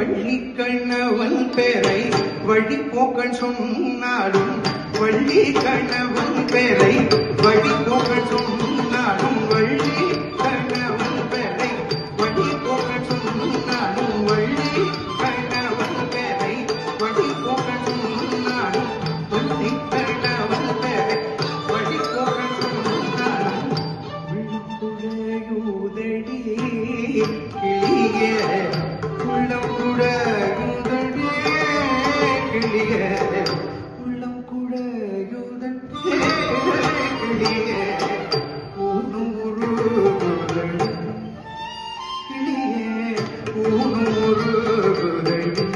வள்ளி கண்ணவன் பேரை வழிபோக்கன் சொன்னாலும் வள்ளி கண்ணவன் பேரை வழிபோக்கன் சொன்னாலும் வள்ளி கண்ணவன் பேரை வழிபோக்கன் சொன்னாலும் வள்ளி கண்ணவன் பேரை வழிபோக்கன் சொன்னாலும் வள்ளி கண்ணவன் பேரை வழிபோக்கன் சொன்னாலும் உள்ளுக்குழையுதடி கிளியே உள்ளம் குழையுதடி கிளியே உள்ளம் குழையுதடி கிளியே ஊனூருதடி கிளியே ஊனூருதடி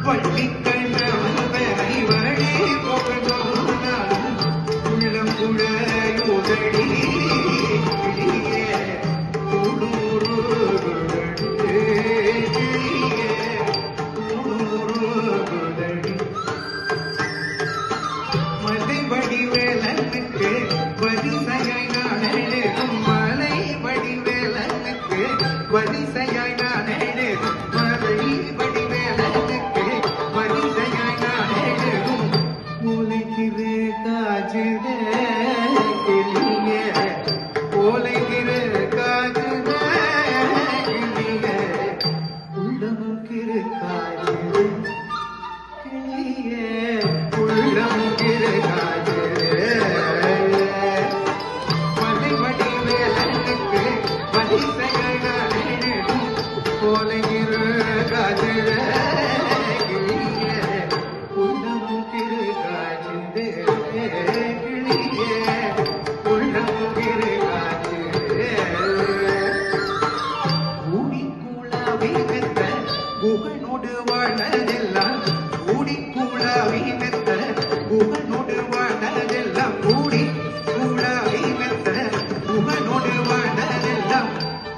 வள்ளி கண்ணவன் பேரை வழிபோக்கன் சொன்னாலும் உள்ளம் குழையுதடி கிளியே மலை வடிவேலனுக்கு வரிசையாய் நான் எழுதும் மலை வடிவேலனுக்கு வரிசையாய் நான் எழுதும் மலை வடிவேலனுக்கு வரிசையாய் நான் எழுதும் மூளைகிற காஜிட கிளியே ஓலைகிற காஜிட கிளியே உள்ளமுக்கிற காஜிட கிளியே உள்ளமுக்கிற காஜிட மலை வடிவேலனுக்கு வரிசையாய் நான் எழுதும் ஓலைகிற காஜிட கிளியே உள்ளமுக்கிற காஜிட கிளியே உள்ளமுக்கிற காஜிட ஊடிக்குழாவை மெத்த குகனோடு வாழதெல்லாம் ஊடிக்குழாவை மெத்த குகனோடு வாழதெல்லாம் ஊடிக்குழாவை மெத்த குகனோடு வாழதெல்லாம்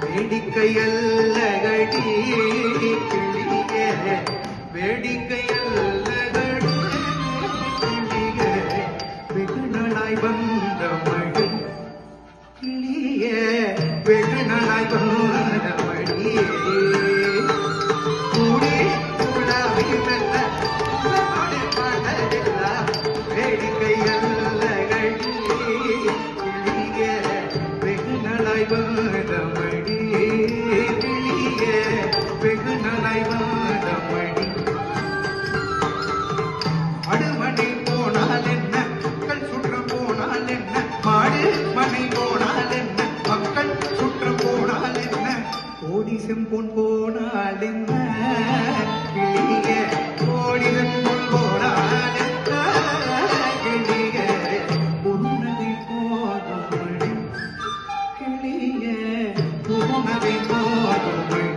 வேடிக்கையல்லகடி கிளியே வேடிக்கையல்லகடி கிளியே வெகுநாளாய் வந்த மழை கிளியே வெகுநாளாய் வந்த மழையே கூடி குழாவை மெல்ல குகனோடு வாழதெல்லாம் வேடிக்கையல்லகடி கிளியே வெகுநாளாய் வந்த மழை கிளியே வெகுநாளாய் வந்த மழை அடுமனை போனால் என்ன மக்கள் சுற்றம் போனால் என்ன மாடு மனை போனால் என்ன மக்கள் சுற்றம் போனால் என்ன கோடி செம்பொன் போனால் என்ன கிளியே கோடி செம்பொன் போனால் என்ன கிளியே புன்னகை போதும் மழை கிளியே புன்னகை போதும் மழை